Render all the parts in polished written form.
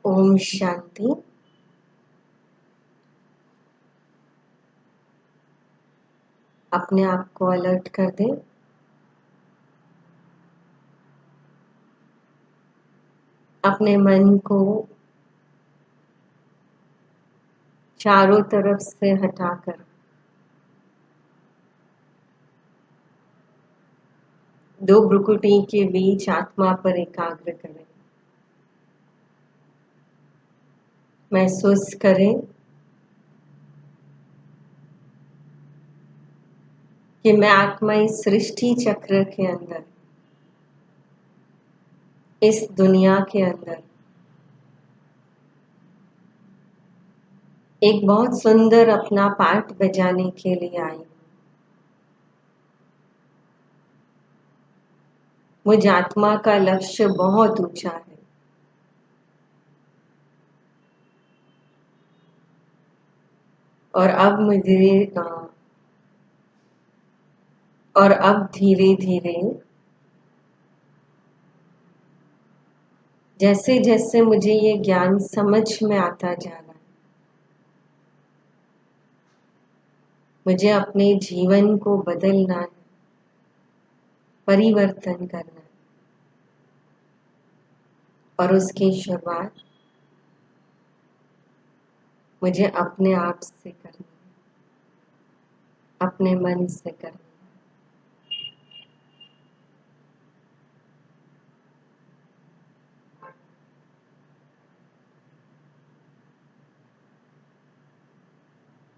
ओम शांति। अपने आप को अलर्ट कर दें। अपने मन को चारों तरफ से हटाकर दो भ्रुकुटी के बीच आत्मा पर एकाग्र करें। महसूस करें कि मैं आत्मा इस सृष्टि चक्र के अंदर, इस दुनिया के अंदर एक बहुत सुंदर अपना पार्ट बजाने के लिए आई हूँ। मुझ आत्मा का लक्ष्य बहुत ऊंचा है और अब धीरे धीरे जैसे जैसे मुझे ये ज्ञान समझ में आता जा रहा है, मुझे अपने जीवन को बदलना है, परिवर्तन करना है और उसकी शुरुआत मुझे अपने आप से करनी है, अपने मन से करनी है।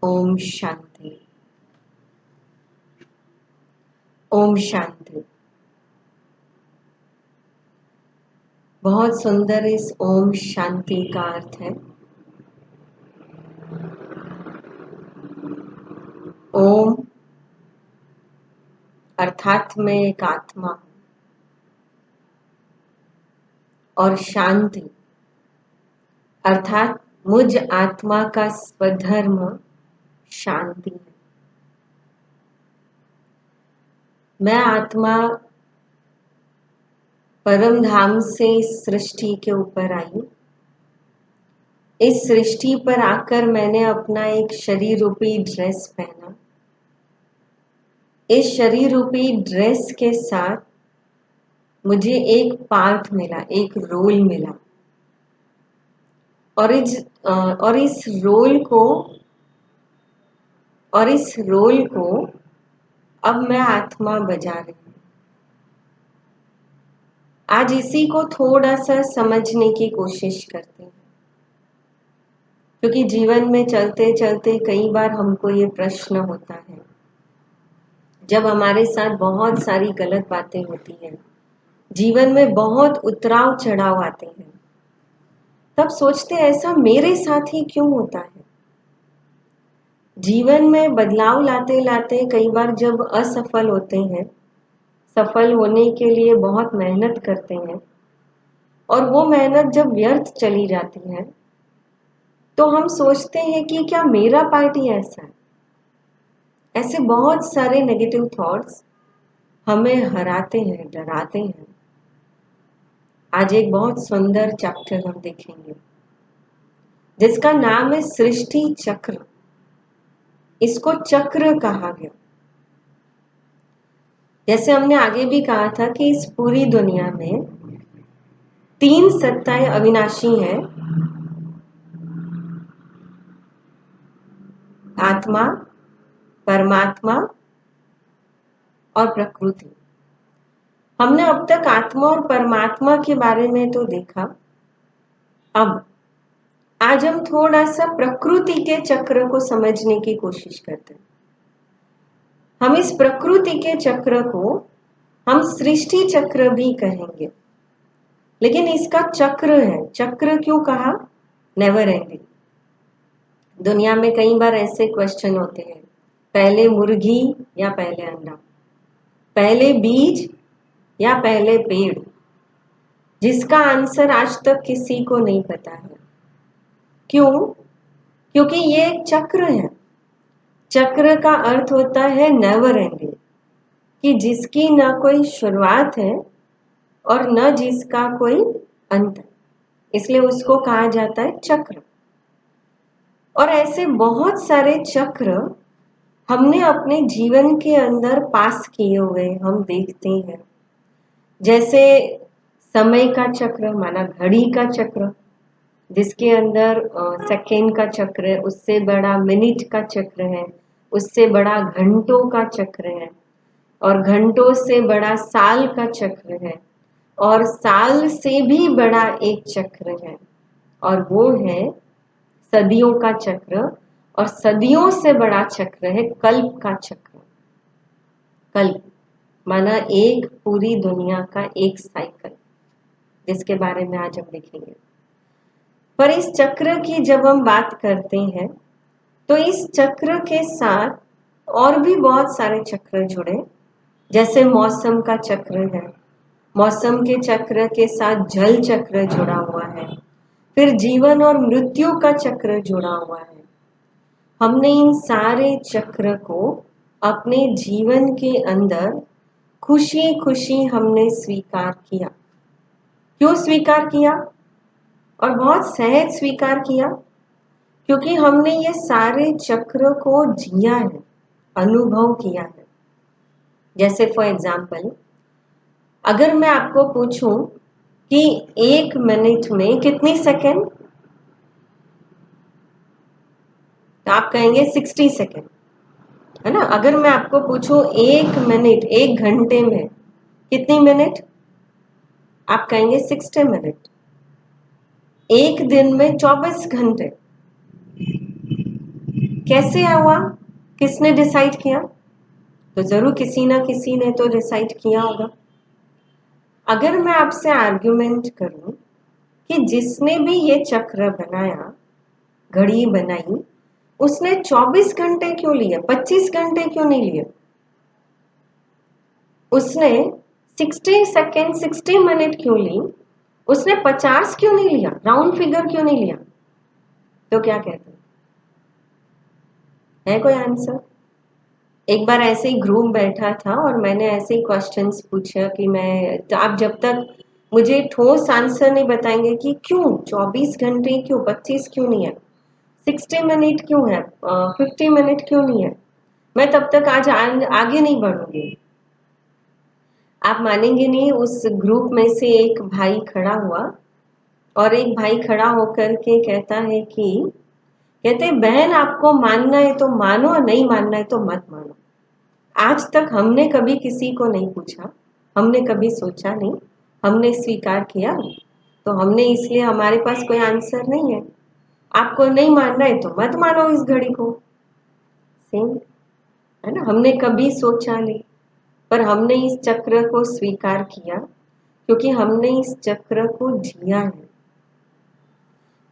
ओम शांति। ओम शांति। बहुत सुंदर इस ओम शांति का अर्थ है। ओम अर्थात मैं एक आत्मा हूं और शांति अर्थात मुझ आत्मा का स्वधर्म शांति है। मैं आत्मा परम धाम से इस सृष्टि के ऊपर आई। इस सृष्टि पर आकर मैंने अपना एक शरीर रूपी ड्रेस पहना। इस शरीर रूपी ड्रेस के साथ मुझे एक पार्ट मिला, एक रोल मिला और इस रोल को अब मैं आत्मा बजा रही हूँ। आज इसी को थोड़ा सा समझने की कोशिश करते हैं, क्योंकि जीवन में चलते चलते कई बार हमको ये प्रश्न होता है, जब हमारे साथ बहुत सारी गलत बातें होती हैं, जीवन में बहुत उतराव चढ़ाव आते हैं, तब सोचते हैं ऐसा मेरे साथ ही क्यों होता है। जीवन में बदलाव लाते लाते कई बार जब असफल होते हैं, सफल होने के लिए बहुत मेहनत करते हैं और वो मेहनत जब व्यर्थ चली जाती है, तो हम सोचते हैं कि क्या मेरा पार्ट ही ऐसा है। ऐसे बहुत सारे नेगेटिव थॉट्स हमें हराते हैं, डराते हैं। आज एक बहुत सुंदर चैप्टर हम देखेंगे जिसका नाम है सृष्टि चक्र। इसको चक्र कहा गया। जैसे हमने आगे भी कहा था कि इस पूरी दुनिया में 3 सत्ताएं अविनाशी हैं: आत्मा, परमात्मा और प्रकृति। हमने अब तक आत्मा और परमात्मा के बारे में तो देखा। अब आज हम थोड़ा सा प्रकृति के चक्र को समझने की कोशिश करते हैं। हम इस प्रकृति के चक्र को हम सृष्टि चक्र भी कहेंगे, लेकिन इसका चक्र है। चक्र क्यों कहा? Never ending. दुनिया में कई बार ऐसे क्वेश्चन होते हैं, पहले मुर्गी या पहले अंडा, पहले बीज या पहले पेड़, जिसका आंसर आज तक किसी को नहीं पता है। क्यों? क्योंकि ये एक चक्र है। चक्र का अर्थ होता है नेवर एंडिंग, कि जिसकी ना कोई शुरुआत है और न जिसका कोई अंत है। इसलिए उसको कहा जाता है चक्र। और ऐसे बहुत सारे चक्र हमने अपने जीवन के अंदर पास किए हुए हम देखते हैं। जैसे समय का चक्र, माना घड़ी का चक्र, जिसके अंदर सेकेंड का चक्र है, उससे बड़ा मिनट का चक्र है, उससे बड़ा घंटों का चक्र है, और घंटों से बड़ा साल का चक्र है, और साल से भी बड़ा एक चक्र है, और वो है सदियों का चक्र। और सदियों से बड़ा चक्र है कल्प का चक्र। कल्प माना एक पूरी दुनिया का एक साइकिल, जिसके बारे में आज हम देखेंगे। पर इस चक्र की जब हम बात करते हैं तो इस चक्र के साथ और भी बहुत सारे चक्र जुड़े। जैसे मौसम का चक्र है, मौसम के चक्र के साथ जल चक्र जुड़ा हुआ है, फिर जीवन और मृत्यु का चक्र जुड़ा हुआ है। हमने इन सारे चक्र को अपने जीवन के अंदर खुशी खुशी हमने स्वीकार किया। क्यों स्वीकार किया? और बहुत सहज स्वीकार किया, क्योंकि हमने ये सारे चक्र को जिया है, अनुभव किया है। जैसे फॉर एग्जाम्पल, अगर मैं आपको पूछूं कि 1 मिनट में कितनी सेकेंड, तो आप कहेंगे 60 सेकेंड, है ना। अगर मैं आपको पूछूं 1 मिनट, 1 घंटे में कितनी मिनट, आप कहेंगे 60 मिनट। एक दिन में 24 घंटे, कैसे हुआ? किसने डिसाइड किया? तो जरूर किसी ना किसी ने तो डिसाइड किया होगा। अगर मैं आपसे आर्ग्यूमेंट करूं कि जिसने भी ये चक्र बनाया, घड़ी बनाई, उसने 24 घंटे क्यों लिए, 25 घंटे क्यों नहीं लिए? उसने 60 सेकेंड, 60 मिनट क्यों ली? उसने 50 क्यों नहीं लिया, राउंड फिगर क्यों नहीं लिया? तो क्या कहते है कोई आंसर? एक बार ऐसे ही ग्रुप बैठा था और मैंने ऐसे ही क्वेश्चंस पूछा कि आप जब तक मुझे ठोस आंसर नहीं बताएंगे कि क्यों 24 घंटे, क्यों 25 क्यों नहीं है, 60 मिनट क्यों है, 50 मिनट क्यों नहीं है, मैं तब तक आज आगे नहीं बढ़ूंगी। आप मानेंगे नहीं, उस ग्रुप में से एक भाई खड़ा हुआ और एक भाई खड़ा होकर के कहता है कि कहते बहन, आपको मानना है तो मानो, नहीं मानना है तो मत मानो। आज तक हमने कभी किसी को नहीं पूछा, हमने कभी सोचा नहीं, हमने स्वीकार किया, तो हमने इसलिए हमारे पास कोई आंसर नहीं है। आपको नहीं मानना है तो मत मानो इस घड़ी को, सेम है ना। हमने कभी सोचा नहीं, पर हमने इस चक्र को स्वीकार किया क्योंकि हमने इस चक्र को जिया है।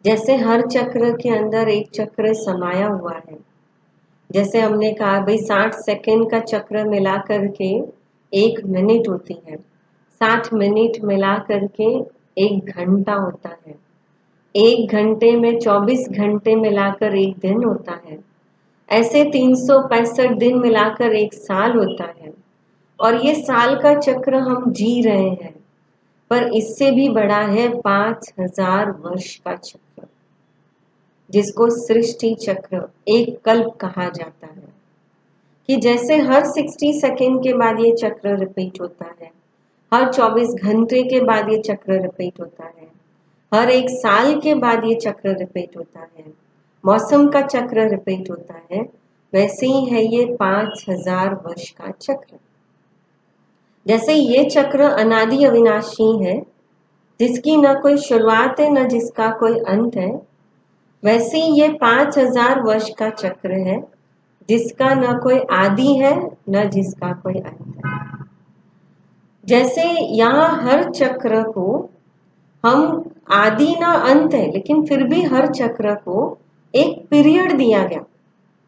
जैसे हर चक्र के अंदर एक चक्र समाया हुआ है। जैसे हमने कहा भाई 60 सेकेंड का चक्र मिला करके 1 मिनट होती है, 60 मिनट मिला करके 1 घंटा होता है, 1 घंटे में 24 घंटे मिलाकर एक दिन होता है, ऐसे 365 दिन मिलाकर एक साल होता है। और ये साल का चक्र हम जी रहे हैं, पर इससे भी बड़ा है 5000 वर्ष का चक्र, जिसको सृष्टि चक्र, एक कल्प कहा जाता है। कि जैसे हर 60 सेकेंड के बाद ये चक्र रिपीट होता है, हर 24 घंटे के बाद ये चक्र रिपीट होता है, हर एक साल के बाद ये चक्र रिपीट होता है, मौसम का चक्र रिपीट होता है, वैसे ही है ये 5000 वर्ष का चक्र। जैसे ये चक्र अनादि अविनाशी है, जिसकी न कोई शुरुआत है न जिसका कोई अंत है, वैसे ही ये 5000 वर्ष का चक्र है, जिसका न कोई आदि है न जिसका कोई अंत है। जैसे यहाँ हर चक्र को हम आदि ना अंत है, लेकिन फिर भी हर चक्र को एक पीरियड दिया गया।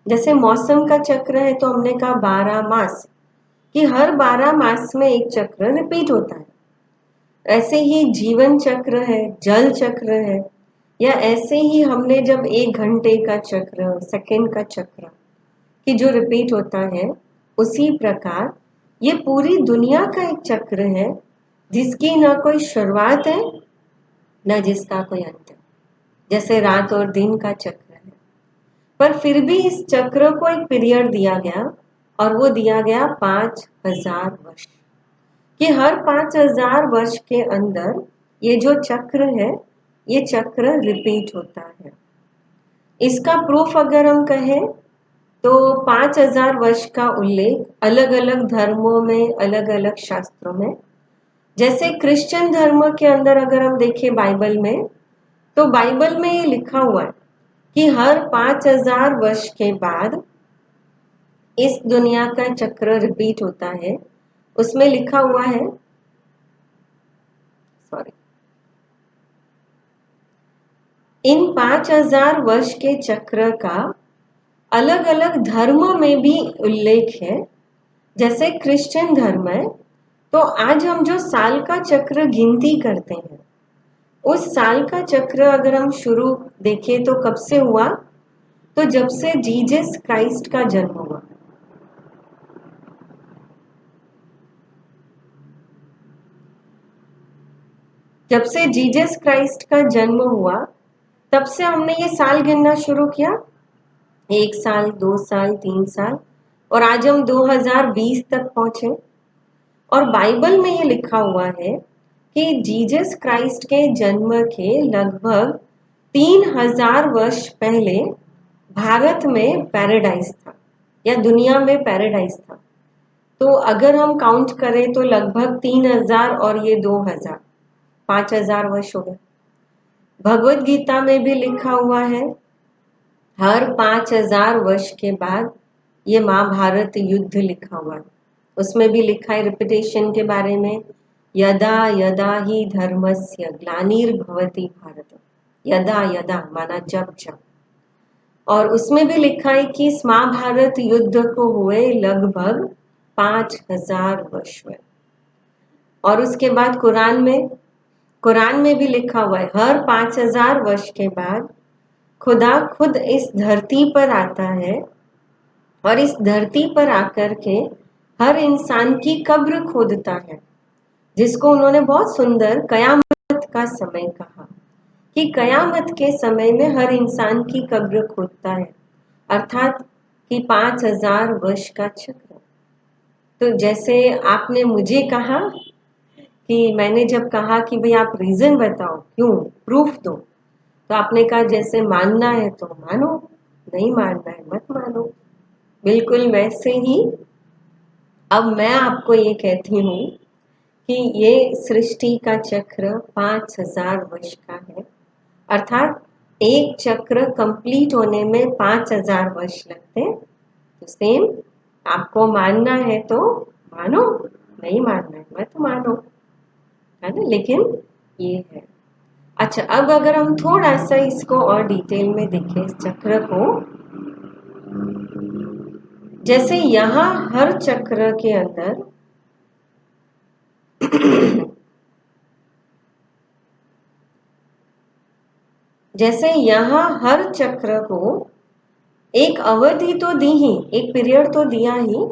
जैसे मौसम का चक्र है तो हमने कहा 12 मास, कि हर 12 मास में एक चक्र रिपीट होता है। ऐसे ही जीवन चक्र है, जल चक्र है, या ऐसे ही हमने जब 1 घंटे का चक्र, सेकेंड का चक्र कि जो रिपीट होता है, उसी प्रकार ये पूरी दुनिया का एक चक्र है, जिसकी ना कोई शुरुआत है न जिसका कोई अंत। जैसे रात और दिन का चक्र है, पर फिर भी इस चक्र को एक पीरियड दिया गया और वो दिया गया 5000 वर्ष, कि हर 5000 वर्ष के अंदर ये जो चक्र है ये चक्र रिपीट होता है। इसका प्रूफ अगर हम कहें तो 5000 वर्ष का उल्लेख अलग अलग धर्मों में, अलग अलग शास्त्रों में, जैसे क्रिश्चियन धर्म के अंदर अगर हम देखें बाइबल में, तो बाइबल में ये लिखा हुआ है कि हर 5000 वर्ष के बाद इस दुनिया का चक्र रिपीट होता है। उसमें लिखा हुआ है, सॉरी, इन 5000 वर्ष के चक्र का अलग अलग धर्म में भी उल्लेख है। जैसे क्रिश्चियन धर्म है तो आज हम जो साल का चक्र गिनती करते हैं, उस साल का चक्र अगर हम शुरू देखें तो कब से हुआ, तो जब से जीसस क्राइस्ट का जन्म हुआ। जब से जीसस क्राइस्ट का जन्म हुआ तब से हमने ये साल गिनना शुरू किया, 1 साल, 2 साल, 3 साल, और आज हम 2020 तक पहुंचे। और बाइबल में ये लिखा हुआ है कि जीसस क्राइस्ट के जन्म के लगभग 3000 वर्ष पहले भारत में पैराडाइज था, या दुनिया में पैराडाइज था। तो अगर हम काउंट करें तो लगभग 3000 और ये 2000, 5000 वर्ष हो गए। भगवत गीता में भी लिखा हुआ है हर 5000 वर्ष के बाद ये महाभारत युद्ध लिखा हुआ है। उसमें भी लिखा है रिपीटेशन के बारे में, यदा यदा ही धर्मस्य ग्लानिर्भवति भारत, यदा यदा माना जब जब। और उसमें भी लिखा है कि इस महाभारत युद्ध को हुए लगभग 5000 वर्ष हुए। और उसके बाद कुरान में भी लिखा हुआ है हर 5000 वर्ष के बाद खुदा खुद इस धरती पर आता है और इस धरती पर आकर के हर इंसान की कब्र खोदता है, जिसको उन्होंने बहुत सुंदर कयामत का समय कहा, कि कयामत के समय में हर इंसान की कब्र खोदता है, अर्थात कि 5000 वर्ष का चक्र। तो जैसे आपने मुझे कहा कि मैंने जब कहा कि भाई आप रीजन बताओ, क्यों, प्रूफ दो, तो आपने कहा जैसे मानना है तो मानो, नहीं मानना है मत मानो। बिल्कुल वैसे ही अब मैं आपको ये कहती हूँ कि ये सृष्टि का चक्र 5000 वर्ष का है, अर्थात एक चक्र कंप्लीट होने में 5000 वर्ष लगते हैं। तो सेम आपको मानना है तो मानो, नहीं मानना है मत मानो, है ना। लेकिन ये है। अच्छा, अब अगर हम थोड़ा सा इसको और डिटेल में देखें इस चक्र को, जैसे यहाँ हर चक्र के अंदर जैसे यहाँ हर चक्र को एक अवधि तो दी ही, एक पीरियड तो दिया ही,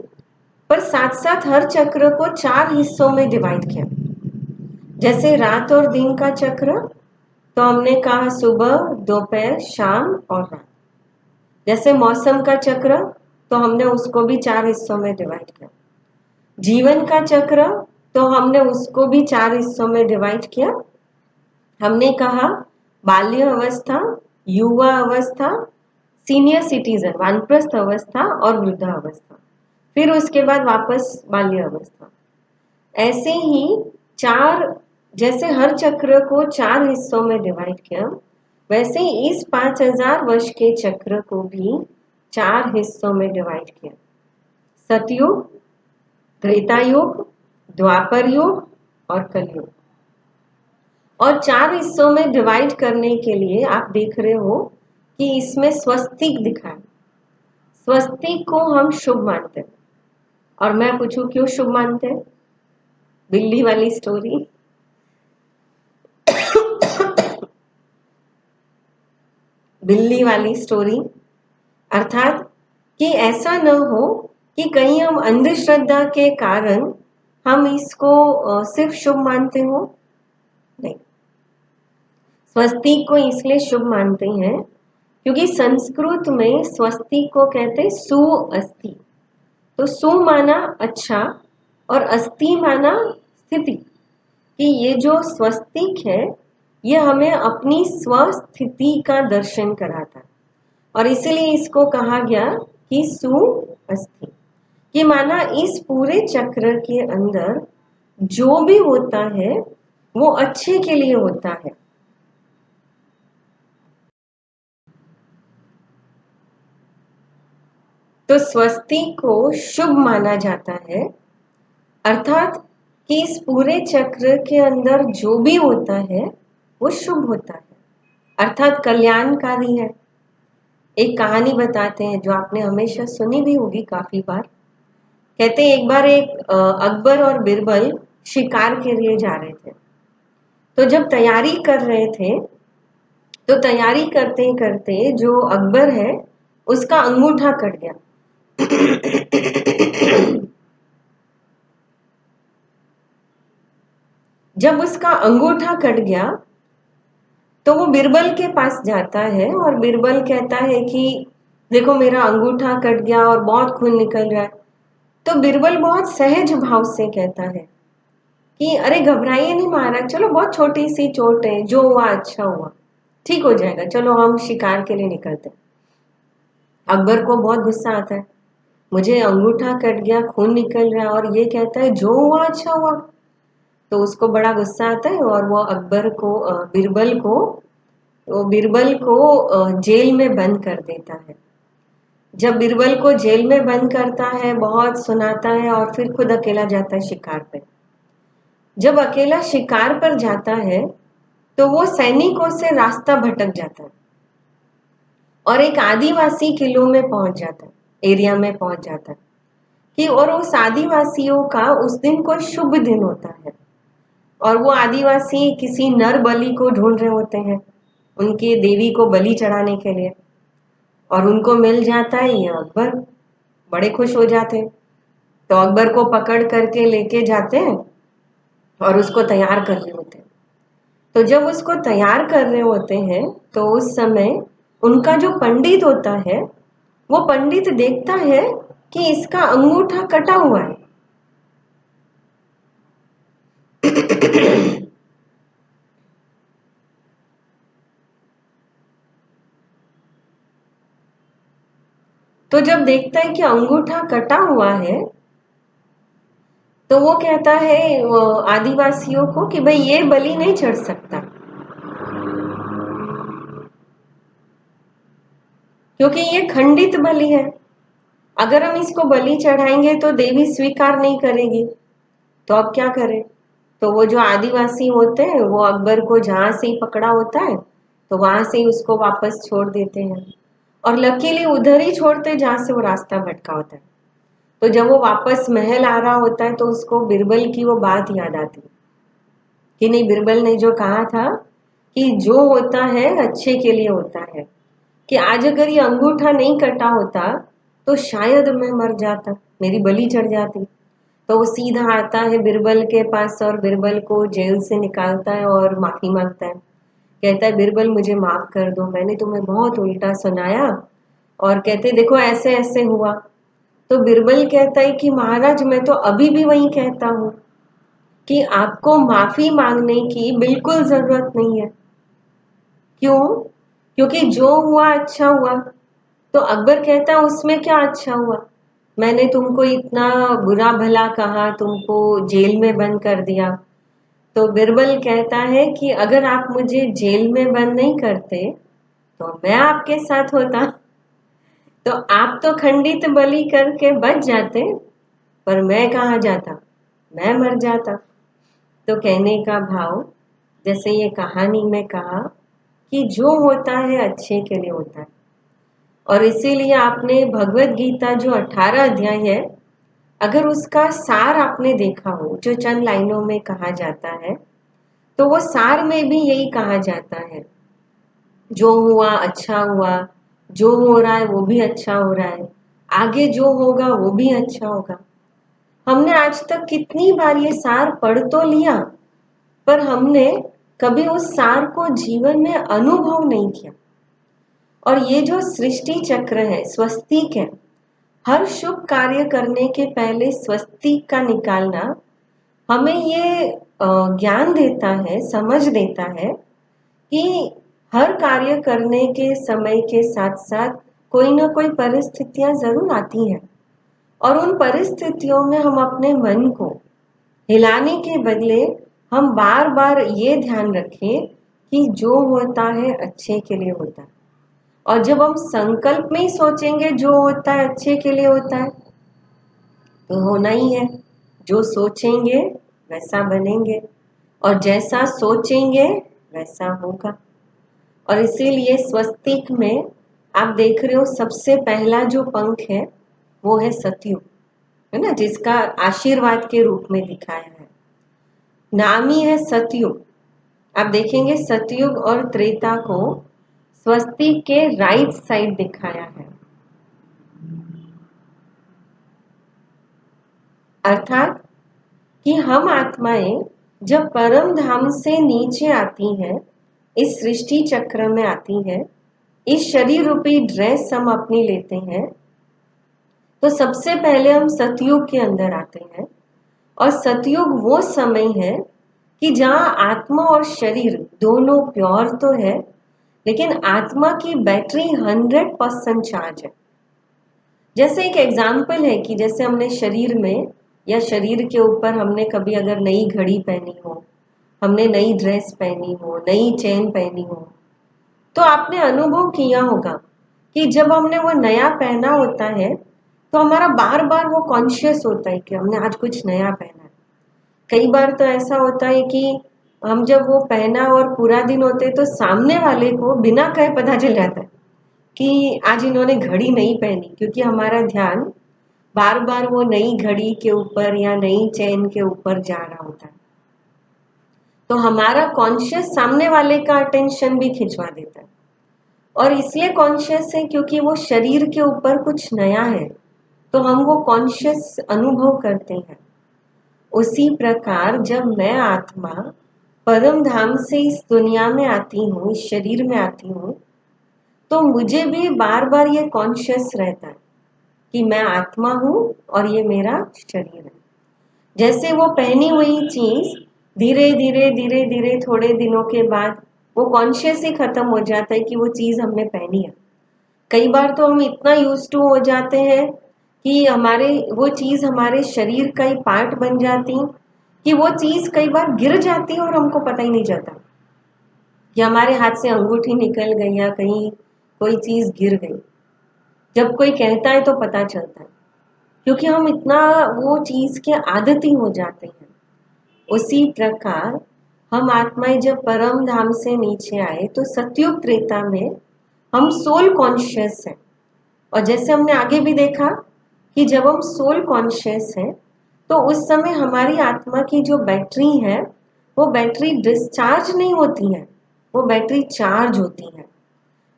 पर साथ साथ हर चक्र को 4 हिस्सों में डिवाइड किया। जैसे रात और दिन का चक्र, तो हमने कहा सुबह, दोपहर, शाम और रात। जैसे मौसम का चक्र, तो हमने उसको भी 4 हिस्सों में डिवाइड किया। जीवन का चक्र, तो हमने उसको भी 4 हिस्सों में डिवाइड किया। हमने कहा बाल्य अवस्था, युवा अवस्था, सीनियर सिटीजन वानप्रस्थ अवस्था और वृद्धावस्था, फिर उसके बाद वापस बाल्य अवस्था। ऐसे ही 4, जैसे हर चक्र को 4 हिस्सों में डिवाइड किया, वैसे ही इस 5000 वर्ष के चक्र को भी 4 हिस्सों में डिवाइड किया। सतयुग, त्रेता युग, द्वापर युग और कलयुग। और 4 हिस्सों में डिवाइड करने के लिए आप देख रहे हो कि इसमें स्वस्तिक दिखा है। स्वस्तिक को हम शुभ मानते हैं। और मैं पूछूं क्यों शुभ मानते हैं? बिल्ली वाली स्टोरी। बिल्ली वाली स्टोरी, अर्थात कि ऐसा न हो कि कहीं हम अंधश्रद्धा के कारण हम इसको सिर्फ शुभ मानते हो, नहीं। स्वस्तिक को इसलिए शुभ मानते हैं क्योंकि संस्कृत में स्वस्तिक को कहते हैं सु अस्थि। तो सु माना अच्छा और अस्थि माना स्थिति, कि ये जो स्वस्तिक है ये हमें अपनी स्वस्थिति का दर्शन कराता है और इसीलिए इसको कहा गया कि सु अस्थि, कि माना इस पूरे चक्र के अंदर जो भी होता है वो अच्छे के लिए होता है। तो स्वस्तिक को शुभ माना जाता है, अर्थात कि इस पूरे चक्र के अंदर जो भी होता है वो शुभ होता है, अर्थात कल्याणकारी है। एक कहानी बताते हैं जो आपने हमेशा सुनी भी होगी काफी बार। कहते हैं एक बार एक अकबर और बिरबल शिकार के लिए जा रहे थे। तो जब तैयारी कर रहे थे तो तैयारी करते करते जो अकबर है उसका अंगूठा कट गया। जब उसका अंगूठा कट गया तो वो बिरबल के पास जाता है और बिरबल कहता है कि देखो मेरा अंगूठा कट गया और बहुत खून निकल रहा है। तो बिरबल बहुत सहज भाव से कहता है कि अरे घबराइए नहीं महाराज, चलो बहुत छोटी सी चोट है, जो हुआ अच्छा हुआ, ठीक हो जाएगा, चलो हम शिकार के लिए निकलते हैं। अकबर को बहुत गुस्सा आता है, मुझे अंगूठा कट गया, खून निकल रहा है और ये कहता है जो हुआ अच्छा हुआ। तो उसको बड़ा गुस्सा आता है और वो अकबर को बिरबल को जेल में बंद कर देता है। जब बिरबल को जेल में बंद करता है, बहुत सुनाता है और फिर खुद अकेला जाता है शिकार पे। जब अकेला शिकार पर जाता है तो वो सैनिकों से रास्ता भटक जाता है और एक आदिवासी किलों में पहुंच जाता है, एरिया में पहुंच जाता है कि और उस आदिवासियों का उस दिन कोई शुभ दिन होता है और वो आदिवासी किसी नर बलि को ढूंढ रहे होते हैं उनकी देवी को बलि चढ़ाने के लिए, और उनको मिल जाता है ये अकबर। बड़े खुश हो जाते हैं, तो अकबर को पकड़ करके लेके जाते हैं और उसको तैयार कर रहे होते हैं। तो जब उसको तैयार कर रहे होते हैं तो उस समय उनका जो पंडित होता है वो पंडित देखता है कि इसका अंगूठा कटा हुआ है। तो जब देखता है कि अंगूठा कटा हुआ है तो वो कहता है आदिवासियों को कि भाई ये बलि नहीं चढ़ सकता क्योंकि ये खंडित बलि है। अगर हम इसको बलि चढ़ाएंगे तो देवी स्वीकार नहीं करेगी, तो अब क्या करें। तो वो जो आदिवासी होते हैं वो अकबर को जहां से ही पकड़ा होता है तो वहां से ही उसको वापस छोड़ देते हैं, और लकीली उधर ही छोड़ते जहां से वो रास्ता भटका होता है। तो जब वो वापस महल आ रहा होता है तो उसको बिरबल की वो बात याद आती है कि नहीं, बिरबल ने जो कहा था कि जो होता है अच्छे के लिए होता है, कि आज अगर ये अंगूठा नहीं कटा होता तो शायद मैं मर जाता, मेरी बलि चढ़ जाती। तो वो सीधा आता है बिरबल के पास और बिरबल को जेल से निकालता है और माफी मांगता है। कहता है बिरबल मुझे माफ कर दो, मैंने तुम्हें बहुत उल्टा सुनाया, और कहते देखो ऐसे ऐसे हुआ। तो बिरबल कहता है कि महाराज मैं तो अभी भी वही कहता हूँ कि आपको माफी मांगने की बिल्कुल जरूरत नहीं है। क्यों? क्योंकि जो हुआ अच्छा हुआ। तो अकबर कहता है उसमें क्या अच्छा हुआ, मैंने तुमको इतना बुरा भला कहा, तुमको जेल में बंद कर दिया। तो बिरबल कहता है कि अगर आप मुझे जेल में बंद नहीं करते तो मैं आपके साथ होता, तो आप तो खंडित बलि करके बच जाते, पर मैं कहाँ जाता, मैं मर जाता। तो कहने का भाव, जैसे ये कहानी में कहा कि जो होता है अच्छे के लिए होता है, और इसीलिए आपने भगवत गीता जो 18 अध्याय है, अगर उसका सार आपने देखा हो जो चंद लाइनों में कहा जाता है, तो वो सार में भी यही कहा जाता है, जो हुआ अच्छा हुआ, जो हो रहा है वो भी अच्छा हो रहा है, आगे जो होगा वो भी अच्छा होगा। हमने आज तक कितनी बार ये सार पढ़ तो लिया, पर हमने कभी उस सार को जीवन में अनुभव नहीं किया। और ये जो सृष्टि चक्र है, स्वस्तिक है, हर शुभ कार्य करने के पहले स्वस्तिक का निकालना हमें ये ज्ञान देता है, समझ देता है कि हर कार्य करने के समय के साथ साथ कोई ना कोई परिस्थितियां जरूर आती हैं, और उन परिस्थितियों में हम अपने मन को हिलाने के बदले हम बार बार ये ध्यान रखें कि जो होता है अच्छे के लिए होता है। और जब हम संकल्प में ही सोचेंगे जो होता है अच्छे के लिए होता है, तो होना ही है। जो सोचेंगे वैसा बनेंगे, और जैसा सोचेंगे वैसा होगा। और इसीलिए स्वस्तिक में आप देख रहे हो सबसे पहला जो पंख है वो है सतयुग, है ना, जिसका आशीर्वाद के रूप में दिखाया है। नाम ही है सतयुग। आप देखेंगे सतयुग और त्रेता को स्वस्तिक के राइट साइड दिखाया है, अर्थात कि हम आत्माएं जब परम धाम से नीचे आती हैं, इस सृष्टि चक्र में आती हैं, इस शरीर रूपी ड्रेस हम अपनी लेते हैं, तो सबसे पहले हम सतयुग के अंदर आते हैं। और सतयुग वो समय है कि जहां आत्मा और शरीर दोनों प्योर तो है, लेकिन आत्मा की बैटरी 100% चार्ज है। जैसे एक एग्जाम्पल है कि जैसे हमने शरीर में या शरीर के ऊपर हमने कभी अगर नई घड़ी पहनी हो, हमने नई ड्रेस पहनी हो, नई चेन पहनी हो, तो आपने अनुभव किया होगा कि जब हमने वो नया पहना होता है तो हमारा बार बार वो कॉन्शियस होता है कि हमने आज कुछ नया पहना है। कई बार तो ऐसा होता है कि हम जब वो पहना और पूरा दिन होते तो सामने वाले को बिना कहे पता चल जाता है कि आज इन्होंने घड़ी नहीं पहनी, क्योंकि हमारा ध्यान बार बार वो नई घड़ी के ऊपर या नई चेन के ऊपर जा रहा होता है। तो हमारा कॉन्शियस सामने वाले का अटेंशन भी खिंचवा देता है, और इसलिए कॉन्शियस है क्योंकि वो शरीर के ऊपर कुछ नया है, तो हम वो कॉन्शियस अनुभव करते हैं। उसी प्रकार जब मैं आत्मा परम धाम से इस दुनिया में आती हूँ, इस शरीर में आती हूँ, तो मुझे भी बार बार ये कॉन्शियस रहता है कि मैं आत्मा हूँ और ये मेरा शरीर है। जैसे वो पहनी हुई चीज धीरे धीरे धीरे धीरे थोड़े दिनों के बाद वो कॉन्शियस ही खत्म हो जाता है कि वो चीज हमने पहनी है। कई बार तो हम इतना यूज टू हो जाते हैं कि हमारे वो चीज हमारे शरीर का ही पार्ट बन जाती कि वो चीज कई बार गिर जाती और हमको पता ही नहीं चलता कि हमारे हाथ से अंगूठी निकल गई या कहीं कोई चीज गिर गई। जब कोई कहता है तो पता चलता है, क्योंकि हम इतना वो चीज के आदती हो जाते हैं। उसी प्रकार हम आत्माएं जब परम धाम से नीचे आए तो सतयुग त्रेता में हम सोल कॉन्शियस हैं। और जैसे हमने आगे भी देखा कि जब हम सोल कॉन्शियस हैं तो उस समय हमारी आत्मा की जो बैटरी है वो बैटरी डिस्चार्ज नहीं होती है, वो बैटरी चार्ज होती है।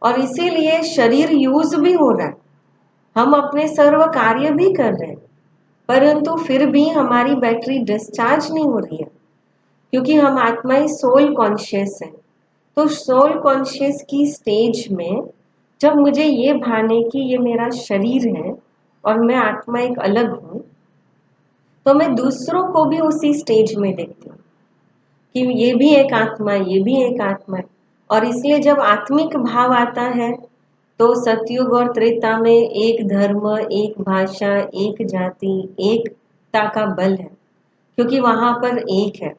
और इसीलिए शरीर यूज भी हो रहा है, हम अपने सर्व कार्य भी कर रहे हैं, परंतु फिर भी हमारी बैटरी डिस्चार्ज नहीं हो रही है, क्योंकि हम आत्माएं सोल कॉन्शियस हैं। तो सोल कॉन्शियस की स्टेज में जब मुझे ये भाने कि ये मेरा शरीर है और मैं आत्मा एक अलग हूं, तो मैं दूसरों को भी उसी स्टेज में देखती हूँ कि ये भी एक आत्मा है, ये भी एक आत्मा है। और इसलिए जब आत्मिक भाव आता है तो सतयुग और त्रेता में एक धर्म, एक भाषा, एक जाति, एकता का बल है, क्योंकि वहां पर एक है।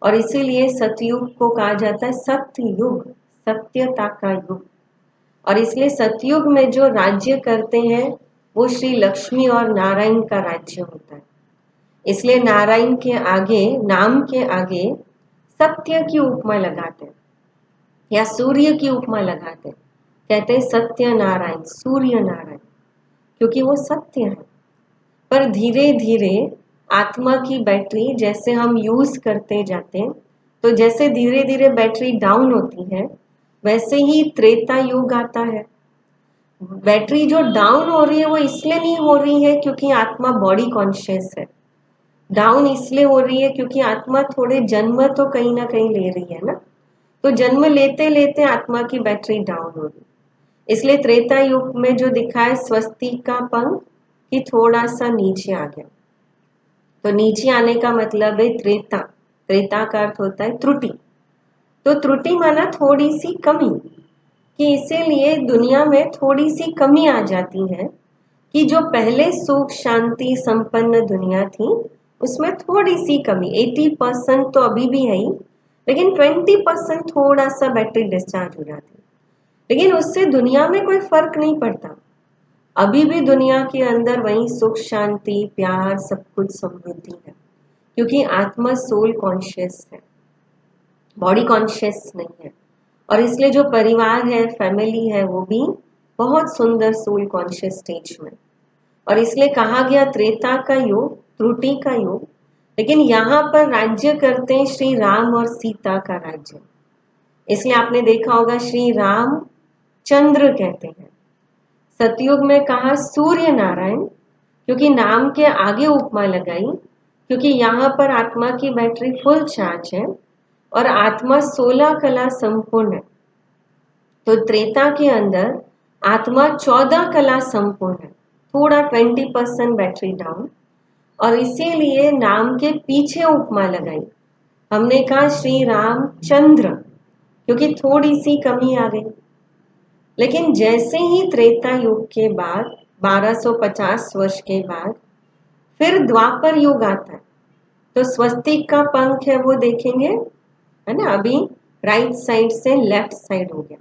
और इसीलिए सतयुग को कहा जाता है सत्य युग, सत्यता का युग। और इसलिए सतयुग में जो राज्य करते हैं वो श्री लक्ष्मी और नारायण का राज्य होता है। इसलिए नारायण के आगे, नाम के आगे सत्य की उपमा लगाते हैं या सूर्य की उपमा लगाते हैं, कहते हैं सत्य नारायण, सूर्य नारायण, क्योंकि वो सत्य है। पर धीरे धीरे आत्मा की बैटरी जैसे हम यूज करते जाते हैं, तो जैसे धीरे धीरे बैटरी डाउन होती है वैसे ही त्रेता युग आता है। बैटरी जो डाउन हो रही है वो इसलिए नहीं हो रही है क्योंकि आत्मा बॉडी कॉन्शियस है। डाउन इसलिए हो रही है क्योंकि आत्मा थोड़े जन्म तो कहीं ना कहीं ले रही है ना, तो जन्म लेते लेते आत्मा की बैटरी डाउन हो रही है। इसलिए त्रेता युग में जो दिखा है स्वस्तिक का पंख कि थोड़ा सा नीचे आ गया। तो नीचे आने का मतलब है त्रेता। त्रेता का अर्थ होता है त्रुटि। तो त्रुटि माना थोड़ी सी कमी, कि इसीलिए दुनिया में थोड़ी सी कमी आ जाती है कि जो पहले सुख शांति संपन्न दुनिया थी उसमें थोड़ी सी कमी, 80% तो अभी भी है ही, लेकिन 20% थोड़ा सा बैटरी डिस्चार्ज हो जाती है। लेकिन उससे दुनिया में कोई फर्क नहीं पड़ता। अभी भी दुनिया के अंदर वही सुख शांति प्यार सब कुछ समृद्धि है, क्योंकि आत्मा सोल कॉन्शियस है, बॉडी कॉन्शियस नहीं है। और इसलिए जो परिवार है फैमिली है वो भी बहुत सुंदर सोल कॉन्शियस स्टेज में। और इसलिए कहा गया त्रेता का युग त्रुटि का युग, लेकिन यहाँ पर राज्य करते हैं श्री राम और सीता का राज्य। इसलिए आपने देखा होगा श्री राम चंद्र कहते हैं। सतयुग में कहा सूर्य नारायण, क्योंकि नाम के आगे उपमा लगाई, क्योंकि यहाँ पर आत्मा की बैटरी फुल चार्ज है और आत्मा 16 कला संपूर्ण है। तो त्रेता के अंदर आत्मा 14 कला संपूर्ण है, थोड़ा 20% बैटरी डाउन, और इसीलिए नाम के पीछे उपमा लगाई। हमने कहा श्री राम चंद्र, क्योंकि थोड़ी सी कमी आ गई। लेकिन जैसे ही त्रेता युग के बाद 1250 वर्ष के बाद फिर द्वापर युग आता है, तो स्वस्तिक का पंख है वो देखेंगे, है ना। अभी राइट साइड से लेफ्ट साइड हो गया।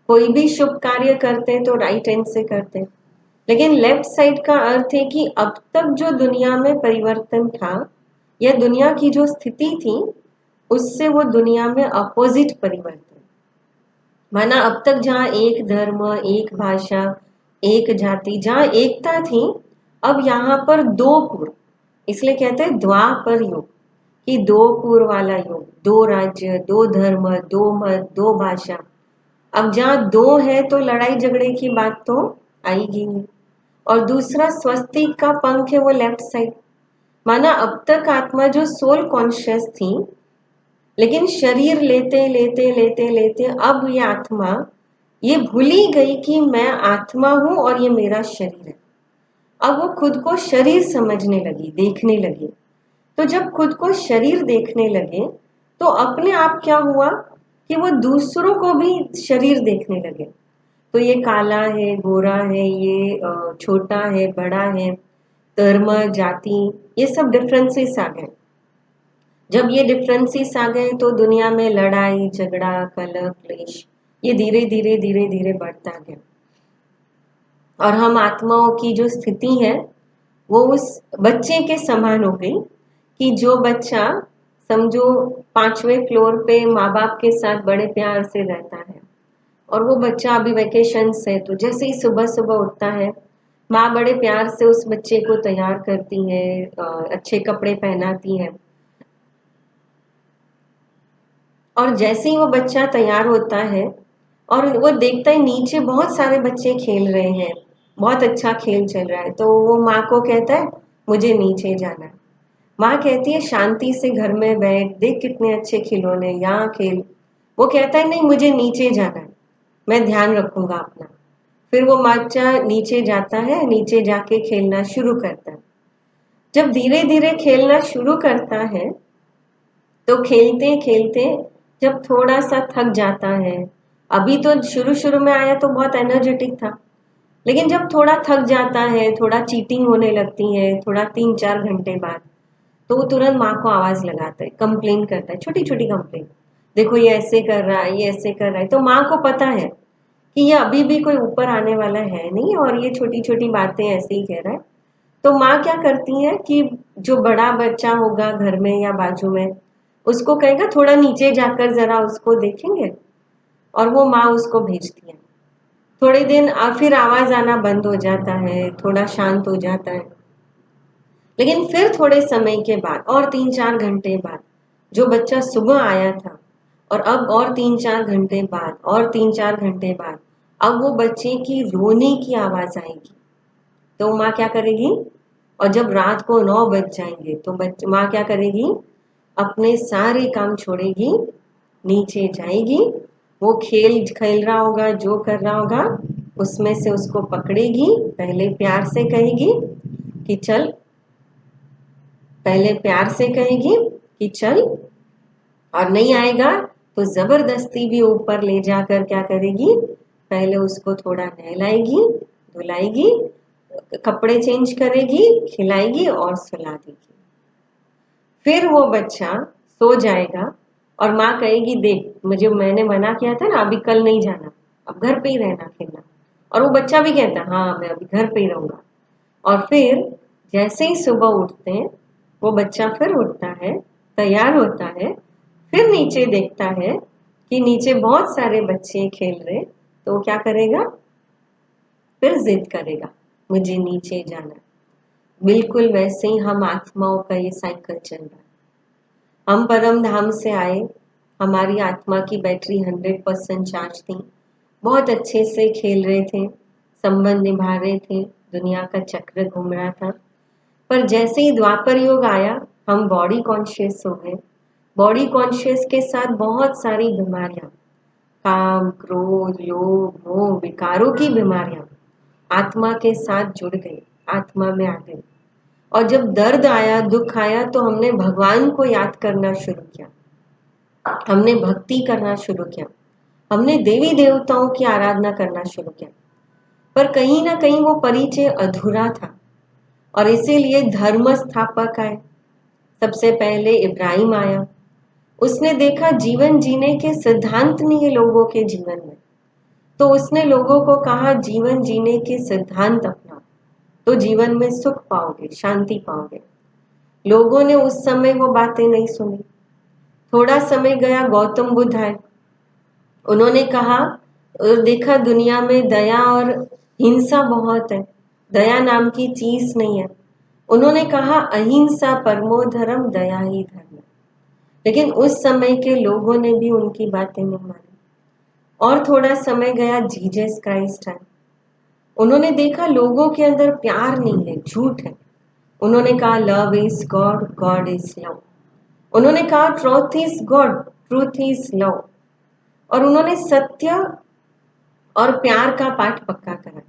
कोई भी शुभ कार्य करते हैं तो राइट हैंड से करते हैं, लेकिन लेफ्ट साइड का अर्थ है कि अब तक जो दुनिया में परिवर्तन था या दुनिया की जो स्थिति थी उससे वो दुनिया में अपोजिट परिवर्तन। माना अब तक जहाँ एक धर्म एक भाषा एक जाति जहाँ एकता थी, अब यहाँ पर दो पूर्व, इसलिए कहते हैं द्वापर युग, कि दो पूर्व वाला युग, दो राज्य दो धर्म दो मत दो भाषा। अब जहाँ दो है तो लड़ाई झगड़े की बात तो आएगी नहीं। और दूसरा स्वस्तिक का पंख है वो लेफ्ट साइड, माना अब तक आत्मा जो सोल कॉन्शियस थी, लेकिन शरीर लेते लेते लेते लेते अब ये आत्मा ये भूली गई कि मैं आत्मा हूं और ये मेरा शरीर है। अब वो खुद को शरीर समझने लगी, देखने लगी। तो जब खुद को शरीर देखने लगे तो अपने आप क्या हुआ कि वो दूसरों को भी शरीर देखने लगे। तो ये काला है गोरा है, ये छोटा है बड़ा है, धर्म जाति ये सब डिफरेंसेस आ गए। जब ये डिफरेंसेस आ गए तो दुनिया में लड़ाई झगड़ा कलह क्लेश ये धीरे धीरे धीरे धीरे बढ़ता गया। और हम आत्माओं की जो स्थिति है वो उस बच्चे के समान हो गई, कि जो बच्चा समझो 5वें फ्लोर पे माँ बाप के साथ बड़े प्यार से रहता है, और वो बच्चा अभी वेकेशन से, तो जैसे ही सुबह सुबह उठता है माँ बड़े प्यार से उस बच्चे को तैयार करती है, अच्छे कपड़े पहनाती है। और जैसे ही वो बच्चा तैयार होता है और वो देखता है नीचे बहुत सारे बच्चे खेल रहे हैं, बहुत अच्छा खेल चल रहा है, तो वो माँ को कहता है मुझे नीचे जाना है। माँ कहती है शांति से घर में बैठ, देख कितने अच्छे खिलौने, यहाँ खेल। वो कहता है नहीं मुझे नीचे जाना है, मैं ध्यान रखूंगा अपना। फिर वो बच्चा नीचे जाता है, नीचे जाके खेलना शुरू करता है। जब धीरे धीरे खेलना शुरू करता है तो खेलते खेलते जब थोड़ा सा थक जाता है, अभी तो शुरू शुरू में आया तो बहुत एनर्जेटिक था, लेकिन जब थोड़ा थक जाता है, थोड़ा चीटिंग होने लगती है, थोड़ा 3-4 घंटे बाद, तो वो तुरंत माँ को आवाज लगाता है, कंप्लेन करता है, छोटी छोटी कंप्लेन, देखो ये ऐसे कर रहा है ये ऐसे कर रहा है। तो माँ को पता है कि ये अभी भी कोई ऊपर आने वाला है नहीं और ये छोटी छोटी बातें ऐसे ही कह रहा है। तो माँ क्या करती है कि जो बड़ा बच्चा होगा घर में या बाजू में उसको कहेगा थोड़ा नीचे जाकर जरा उसको देखेंगे, और वो माँ उसको भेजती है। थोड़े दिन फिर आवाज आना बंद हो जाता है, थोड़ा शांत हो जाता है, लेकिन फिर थोड़े समय के बाद और 3-4 घंटे बाद जो बच्चा सुबह आया था, और अब और 3-4 घंटे बाद और 3-4 घंटे बाद अब वो बच्चे की रोने की आवाज आएगी। तो माँ क्या करेगी, और जब रात को 9 बज जाएंगे तो माँ क्या करेगी, अपने सारे काम छोड़ेगी, नीचे जाएगी, वो खेल खेल रहा होगा, जो कर रहा होगा उसमें से उसको पकड़ेगी, पहले प्यार से कहेगी कि चल, पहले प्यार से कहेगी कि चल, और नहीं आएगा तो जबरदस्ती भी ऊपर ले जाकर क्या करेगी, पहले उसको थोड़ा नहलाएगी, धुलाएगी, कपड़े चेंज करेगी, खिलाएगी और सुला देगी। फिर वो बच्चा सो जाएगा और माँ कहेगी देख, मैंने मना किया था ना, अभी कल नहीं जाना, अब घर पे ही रहना खेलना। और वो बच्चा भी कहता हाँ मैं अभी घर पे ही रहूंगा। और फिर जैसे ही सुबह उठते हैं, वो बच्चा फिर उठता है, तैयार होता है, फिर नीचे देखता है कि नीचे बहुत सारे बच्चे खेल रहे, तो वो क्या करेगा, फिर जिद करेगा मुझे नीचे जाना। बिल्कुल वैसे ही हम आत्माओं का ये साइकिल चल रहा है। हम परम धाम से आए, हमारी आत्मा की बैटरी 100% चार्ज थी, बहुत अच्छे से खेल रहे थे, संबंध निभा रहे थे, दुनिया का चक्र घूम रहा था। पर जैसे ही द्वापर युग आया, हम बॉडी कॉन्शियस हो गए। बॉडी कॉन्शियस के साथ बहुत सारी बीमारियां, काम, क्रोध, लोभ, मोह, विकारों की बीमारियां आत्मा के साथ जुड़ गई, आत्मा में आ गई। और जब दर्द आया, दुख आया, तो हमने भगवान को याद करना शुरू किया, हमने भक्ति करना शुरू किया, हमने देवी देवताओं की आराधना करना शुरू किया। पर कहीं ना कहीं वो परिचय अधूरा था, और इसीलिए धर्म स्थापक आए। सबसे पहले इब्राहिम आया, उसने देखा जीवन जीने के सिद्धांत नहीं है लोगों के जीवन में, तो उसने लोगों को कहा जीवन जीने के सिद्धांत अपनाओ, तो जीवन में सुख पाओगे, शांति पाओगे। लोगों ने उस समय वो बातें नहीं सुनी। थोड़ा समय गया, गौतम बुद्ध आए, उन्होंने कहा और देखा दुनिया में दया और हिंसा बहुत है, दया नाम की चीज नहीं है। उन्होंने कहा अहिंसा परमो धर्म, दया ही धर्म। लेकिन उस समय के लोगों ने भी उनकी बातें नहीं मानी। और थोड़ा समय गया, जीसस क्राइस्ट आए, उन्होंने देखा लोगों के अंदर प्यार नहीं है, झूठ है। उन्होंने कहा love is God, God is love. उन्होंने कहा truth is God, truth is love. और उन्होंने सत्य और प्यार का पाठ पक्का करा।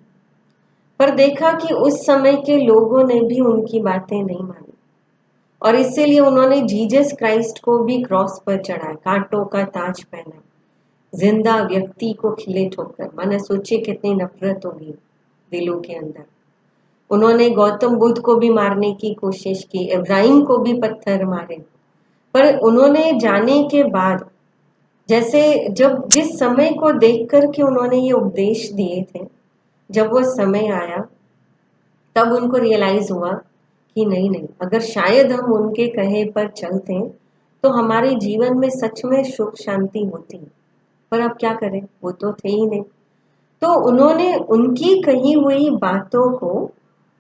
पर देखा कि उस समय के लोगों ने भी उनकी बातें नहीं मानी, और इसीलिए उन्होंने जीसस क्राइस्ट को भी क्रॉस पर चढ़ाया, कांटों का ताज पहना, जिंदा व्यक्ति को खिले ठोकर। मैंने सोचे कितनी नफरत होगी दिलों के अंदर। उन्होंने गौतम बुद्ध को भी मारने की कोशिश की, इब्राहिम को भी पत्थर मारे। पर उन्होंने जाने के बाद, जैसे जब जिस समय को देख कर के उन्होंने ये उपदेश दिए थे, जब वो समय आया तब उनको रियलाइज हुआ कि नहीं नहीं, अगर शायद हम उनके कहे पर चलते तो हमारे जीवन में सच में सुख शांति होती। पर अब क्या करें, वो तो थे ही नहीं। तो उन्होंने उनकी कही हुई बातों को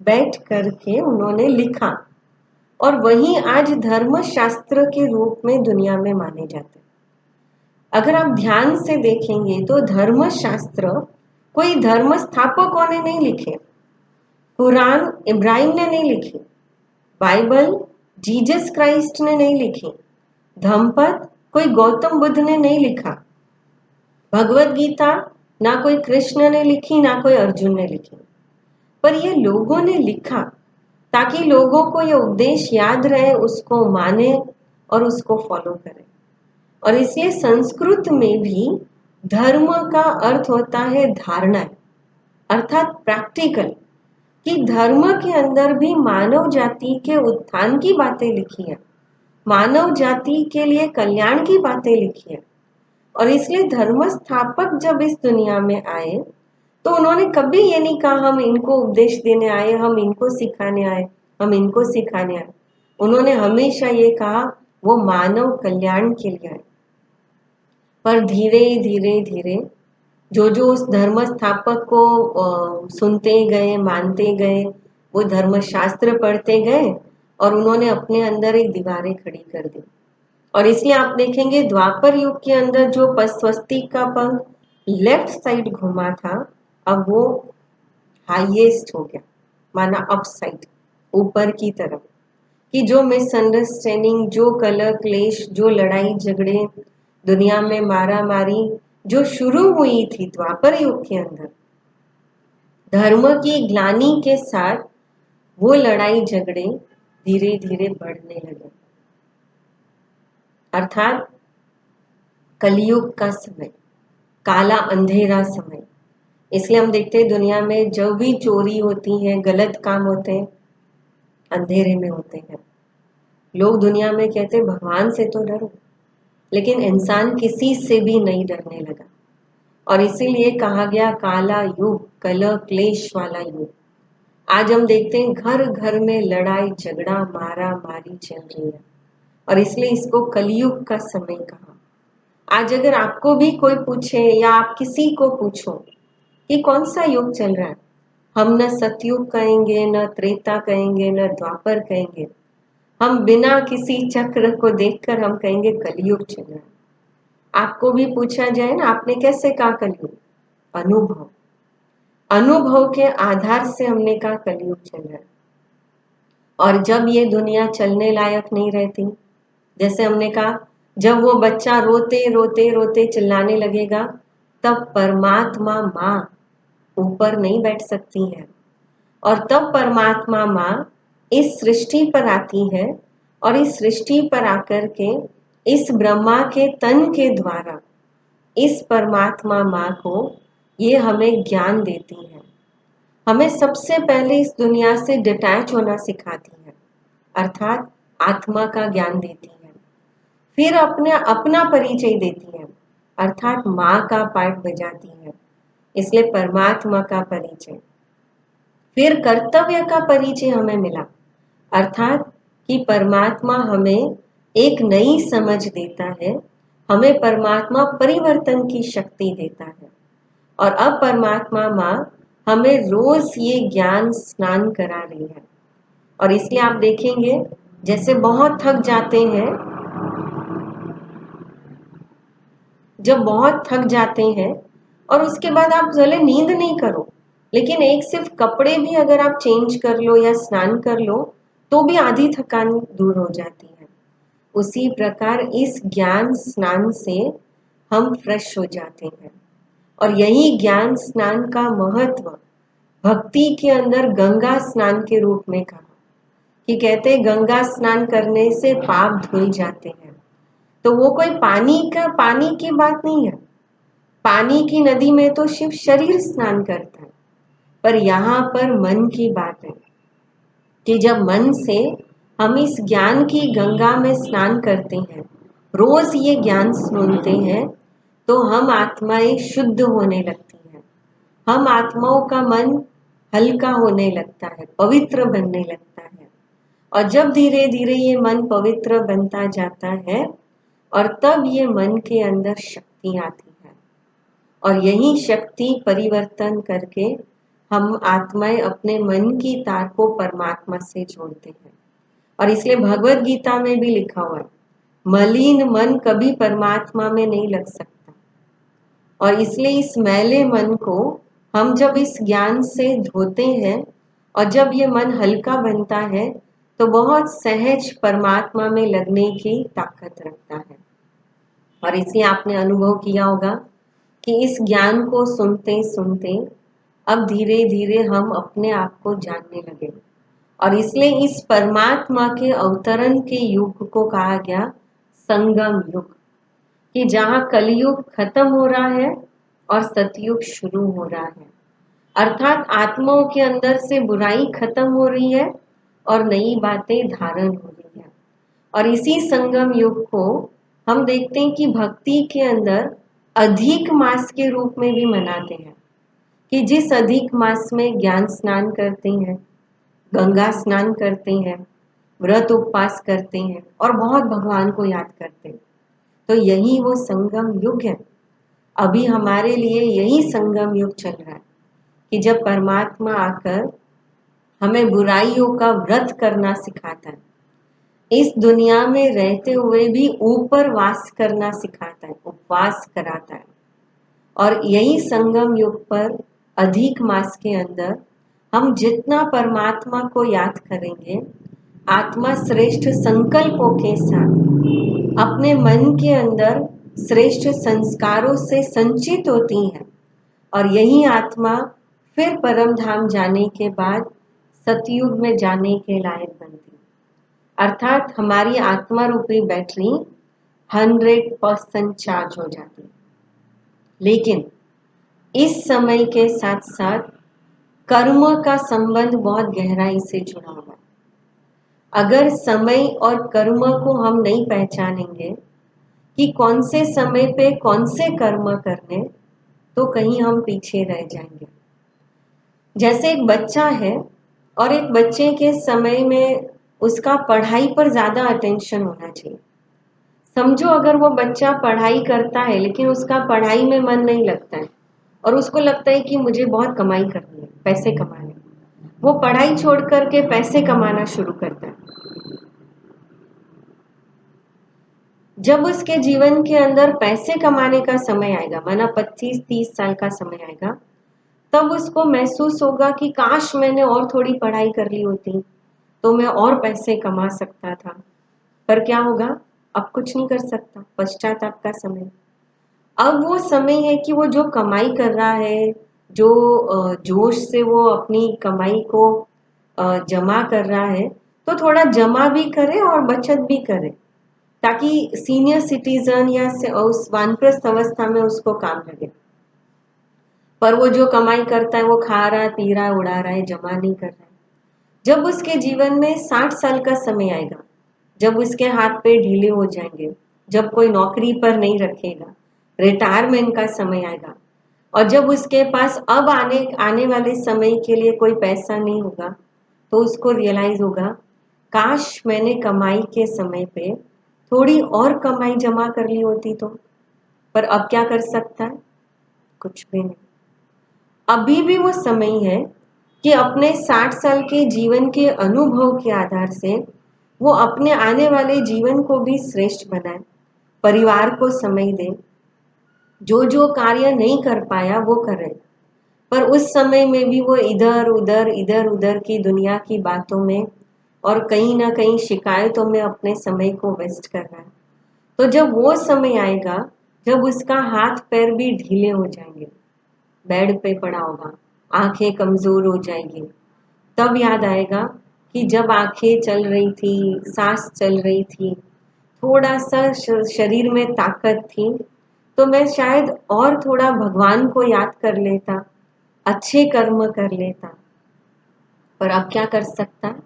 बैठ करके उन्होंने लिखा, और वही आज धर्म शास्त्र के रूप में दुनिया में माने जाते हैं। अगर आप ध्यान से देखेंगे तो धर्म शास्त्र कोई धर्म स्थापकों ने नहीं लिखे, कुरान इब्राहिम ने नहीं लिखी, बाइबल जीसस क्राइस्ट ने नहीं लिखी, धम्मपद कोई गौतम बुद्ध ने नहीं लिखा, भगवत गीता ना कोई कृष्ण ने लिखी ना कोई अर्जुन ने लिखी। पर ये लोगों ने लिखा ताकि लोगों को ये उपदेश याद रहे, उसको माने और उसको फॉलो करें। और इसलिए संस्कृत में भी धर्म का अर्थ होता है धारणा, अर्थात प्रैक्टिकल, कि धर्म के अंदर भी मानव जाति के उत्थान की बातें लिखी है, मानव जाति के लिए कल्याण की बातें लिखी है। और इसलिए धर्म स्थापक जब इस दुनिया में आए तो उन्होंने कभी ये नहीं कहा हम इनको उपदेश देने आए, हम इनको सिखाने आए, हम इनको सिखाने आए। उन्होंने हमेशा ये कहा वो मानव कल्याण के लिए आए। पर धीरे धीरे धीरे जो जो उस धर्म स्थापक को सुनते गए, मानते गए, वो धर्म शास्त्र पढ़ते गए, और उन्होंने अपने अंदर एक दीवारें खड़ी कर दी। और इसलिए आप देखेंगे द्वापर युग के अंदर जो स्वस्तिक का पंख लेफ्ट साइड घुमा था, अब वो हाईएस्ट हो गया, माना अप साइड। ऊपर की तरफ, कि जो मिसअंडरस्टैंडिंग, जो कलह क्लेश, जो लड़ाई झगड़े, दुनिया में मारा मारी जो शुरू हुई थी द्वापर युग के अंदर, धर्म की ग्लानि के साथ वो लड़ाई झगड़े धीरे धीरे बढ़ने लगे। अर्थात कलयुग का समय, काला अंधेरा समय। इसलिए हम देखते हैं दुनिया में जो भी चोरी होती है, गलत काम होते हैं, अंधेरे में होते हैं। लोग दुनिया में कहते हैं भगवान से तो डरो, लेकिन इंसान किसी से भी नहीं डरने लगा। और इसीलिए कहा गया काला युग, कलह क्लेश वाला युग। आज हम देखते हैं घर घर में लड़ाई झगड़ा मारा मारी चल रही है, और इसलिए इसको कलयुग का समय कहा। आज अगर आपको भी कोई पूछे या आप किसी को पूछो कि कौन सा युग चल रहा है, हम न सतयुग कहेंगे, न त्रेता कहेंगे, न द्वापर कहेंगे। हम बिना किसी चक्र को देखकर हम कहेंगे कलयुग चल रहा है। आपको भी पूछा जाए ना, आपने कैसे कहा कलयुग? अनुभव, अनुभव के आधार से हमने कहा कलयुग चल रहा है। और जब ये दुनिया चलने लायक नहीं रहती, जैसे हमने कहा जब वो बच्चा रोते रोते रोते चिल्लाने लगेगा, तब परमात्मा माँ ऊपर नहीं बैठ सकती है, और तब परमात्मा माँ इस सृष्टि पर आती है, और इस सृष्टि पर आकर के इस ब्रह्मा के तन के द्वारा इस परमात्मा माँ को ये हमें ज्ञान देती है। हमें सबसे पहले इस दुनिया से डिटैच होना सिखाती है, अर्थात आत्मा का ज्ञान देती है। फिर अपना परिचय देती है, अर्थात माँ का पाठ बजाती है, इसलिए परमात्मा का परिचय। फिर कर्तव्य का परिचय हमें मिला, अर्थात कि परमात्मा हमें एक नई समझ देता है, हमें परमात्मा परिवर्तन की शक्ति देता है। और अब परमात्मा माँ हमें रोज ये ज्ञान स्नान करा रही है। और इसलिए आप देखेंगे जैसे बहुत थक जाते हैं, जब बहुत थक जाते हैं और उसके बाद आप भले नींद नहीं करो, लेकिन एक सिर्फ कपड़े भी अगर आप चेंज कर लो या स्नान कर लो तो भी आधी थकान दूर हो जाती है। उसी प्रकार इस ज्ञान स्नान से हम फ्रेश हो जाते हैं। और यही ज्ञान स्नान का महत्व भक्ति के अंदर गंगा स्नान के रूप में कहा, कि कहते गंगा स्नान करने से पाप धुल जाते हैं। तो वो कोई पानी की बात नहीं है। पानी की नदी में तो शिव शरीर स्नान करता है, पर यहाँ पर मन की बात है कि जब मन से हम इस ज्ञान की गंगा में स्नान करते हैं, रोज ये ज्ञान सुनते हैं, तो हम आत्माएं शुद्ध होने लगती हैं। हम आत्माओं का मन हल्का होने लगता है, पवित्र बनने लगता है। और जब धीरे धीरे ये मन पवित्र बनता जाता है, और तब ये मन के अंदर शक्ति आती है, और यही शक्ति परिवर्तन करके हम आत्माएं अपने मन की तार को परमात्मा से जोड़ते हैं। और इसलिए भगवत गीता में भी लिखा हुआ है, मलिन मन कभी परमात्मा में नहीं लग सकता। और इसलिए इस मैले मन को हम जब इस ज्ञान से धोते हैं, और जब ये मन हल्का बनता है, तो बहुत सहज परमात्मा में लगने की ताकत रखता है। और इसलिए आपने अनुभव किया होगा कि इस ज्ञान को सुनते सुनते अब धीरे धीरे हम अपने आप को जानने लगे। और इसलिए इस परमात्मा के अवतरण के युग को कहा गया संगम युग, कि जहाँ कलयुग खत्म हो रहा है और सतयुग शुरू हो रहा है। अर्थात आत्माओं के अंदर से बुराई खत्म हो रही है और नई बातें धारण हो रही है। और इसी संगम युग को हम देखते हैं कि भक्ति के अंदर अधिक मास के रूप में भी मनाते हैं, कि जिस अधिक मास में ज्ञान स्नान करते हैं, गंगा स्नान करते हैं, व्रत उपवास करते हैं और बहुत भगवान को याद करते हैं, तो यही वो संगम युग है। अभी हमारे लिए यही संगम युग चल रहा है, कि जब परमात्मा आकर हमें बुराइयों का व्रत करना सिखाता है, इस दुनिया में रहते हुए भी ऊपर वास करना सिखाता है, उपवास कराता है। और यही संगम युग पर अधिक मास के अंदर हम जितना परमात्मा को याद करेंगे, आत्मा श्रेष्ठ संकल्पों के साथ अपने मन के अंदर श्रेष्ठ संस्कारों से संचित होती है और यही आत्मा फिर परम धाम जाने के बाद सतयुग में जाने के लायक बनती, अर्थात हमारी आत्मा रूपी बैटरी 100% चार्ज हो जाती। लेकिन इस समय के साथ साथ कर्म का संबंध बहुत गहराई से जुड़ा हुआ है। अगर समय और कर्म को हम नहीं पहचानेंगे कि कौन से समय पे कौन से कर्म करने, तो कहीं हम पीछे रह जाएंगे। जैसे एक बच्चा है और एक बच्चे के समय में उसका पढ़ाई पर ज्यादा अटेंशन होना चाहिए। समझो अगर वो बच्चा पढ़ाई करता है लेकिन उसका पढ़ाई में मन नहीं लगता है और उसको लगता है कि मुझे बहुत कमाई करनी है, पैसे कमाने, वो पढ़ाई छोड़ करके पैसे कमाना शुरू करता है। जब उसके जीवन के अंदर पैसे कमाने का समय आएगा, माना 25-30 साल का समय आएगा, तब उसको महसूस होगा कि काश मैंने और थोड़ी पढ़ाई कर ली होती तो मैं और पैसे कमा सकता था। पर क्या होगा? अब कुछ नहीं कर सकता, पश्चाताप का समय। अब वो समय है कि वो जो कमाई कर रहा है, जो जोश से वो अपनी कमाई को जमा कर रहा है, तो थोड़ा जमा भी करे और बचत भी करे, ताकि सीनियर सिटीजन या उस वानप्रस्थ अवस्था में उसको काम लगे। पर वो जो कमाई करता है वो खा रहा है, पी रहा है, उड़ा रहा है, जमा नहीं कर रहा है। जब उसके जीवन में 60 साल का समय आएगा, जब उसके हाथ पे ढीले हो जाएंगे, जब कोई नौकरी पर नहीं रखेगा, रिटायरमेंट का समय आएगा और जब उसके पास अब आने आने वाले समय के लिए कोई पैसा नहीं होगा, तो उसको रियलाइज होगा काश मैंने कमाई के समय पे थोड़ी और कमाई जमा कर ली होती तो। पर अब क्या कर सकता है? कुछ भी नहीं। अभी भी वो समय है कि अपने 60 साल के जीवन के अनुभव के आधार से वो अपने आने वाले जीवन को भी श्रेष्ठ बनाए, परिवार को समय दे, जो जो कार्य नहीं कर पाया वो करे। पर उस समय में भी वो इधर उधर की दुनिया की बातों में और कहीं ना कहीं शिकायतों में अपने समय को वेस्ट कर रहा है। तो जब वो समय आएगा, जब उसका हाथ पैर भी ढीले हो जाएंगे, बेड पे पड़ा होगा, आंखें कमजोर हो जाएंगी, तब याद आएगा कि जब आंखें चल रही थी, सांस चल रही थी, थोड़ा सा शरीर में ताकत थी, तो मैं शायद और थोड़ा भगवान को याद कर लेता, अच्छे कर्म कर लेता। पर अब क्या कर सकता है?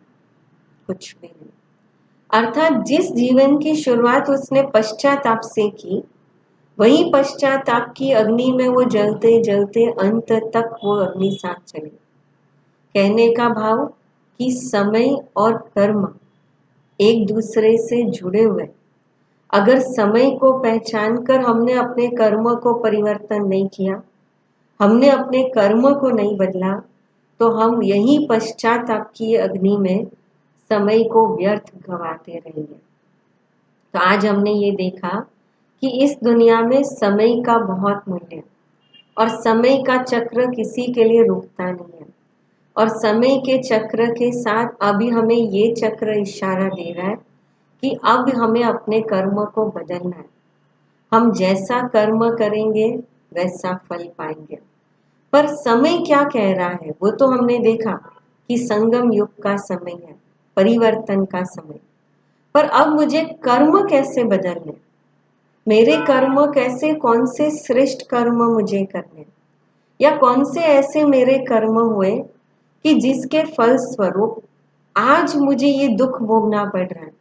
कुछ भी नहीं। अर्थात जिस जीवन की शुरुआत उसने पश्चाताप से की, वही पश्चाताप की अग्नि में वो जलते जलते अंत तक वो अग्नि साथ चले। कहने का भाव कि समय और कर्म एक दूसरे से जुड़े हुए। अगर समय को पहचान कर हमने अपने कर्म को परिवर्तन नहीं किया, हमने अपने कर्म को नहीं बदला, तो हम यही पश्चाताप की अग्नि में समय को व्यर्थ गवाते रहेंगे। तो आज हमने ये देखा कि इस दुनिया में समय का बहुत मूल्य है और समय का चक्र किसी के लिए रुकता नहीं है। और समय के चक्र के साथ अभी हमें ये चक्र इशारा दे रहा है कि अब हमें अपने कर्म को बदलना है। हम जैसा कर्म करेंगे वैसा फल पाएंगे। पर समय क्या कह रहा है वो तो हमने देखा कि संगम युग का समय है, परिवर्तन का समय। पर अब मुझे कर्म कैसे बदलने, मेरे कर्म कैसे, कौन से श्रेष्ठ कर्म मुझे करने, या कौन से ऐसे मेरे कर्म हुए कि जिसके फल स्वरूप आज मुझे ये दुख भोगना पड़ रहा है।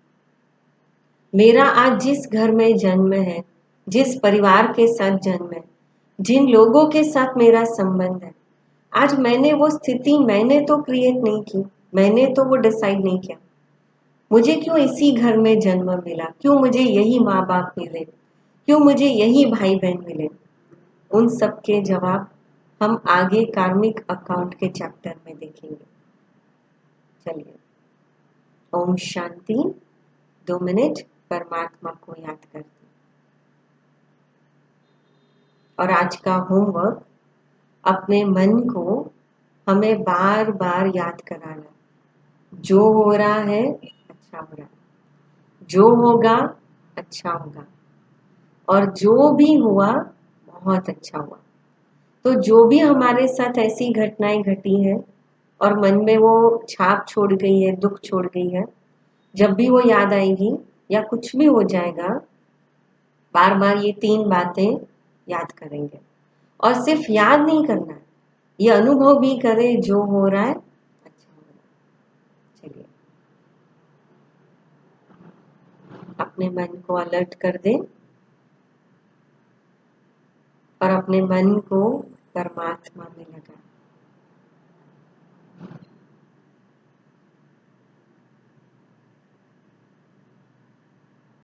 मेरा आज जिस घर में जन्म है, जिस परिवार के साथ जन्म है, जिन लोगों के साथ मेरा संबंध है, आज मैंने वो स्थिति मैंने तो क्रिएट नहीं की, मैंने तो वो डिसाइड नहीं किया। मुझे क्यों इसी घर में जन्म मिला, क्यों मुझे यही माँ बाप मिले, क्यों मुझे यही भाई बहन मिले? उन सब के जवाब हम आगे कार्मिक अकाउंट के चैप्टर में देखेंगे। चलिए, ओम शांति। 2 मिनट परमात्मा को याद करते। और आज का होमवर्क, अपने मन को हमें बार बार याद कराना, जो हो रहा है अच्छा हो रहा है, जो होगा अच्छा होगा, और जो भी हुआ बहुत अच्छा हुआ। तो जो भी हमारे साथ ऐसी घटनाएं घटी है और मन में वो छाप छोड़ गई है, दुख छोड़ गई है, जब भी वो याद आएगी या कुछ भी हो जाएगा, बार बार ये 3 बातें याद करेंगे। और सिर्फ याद नहीं करना है, ये अनुभव भी करें जो हो रहा है अच्छा हो रहा है। चलिए, अपने मन को अलर्ट कर दें और अपने मन को परमात्मा में लगाएं।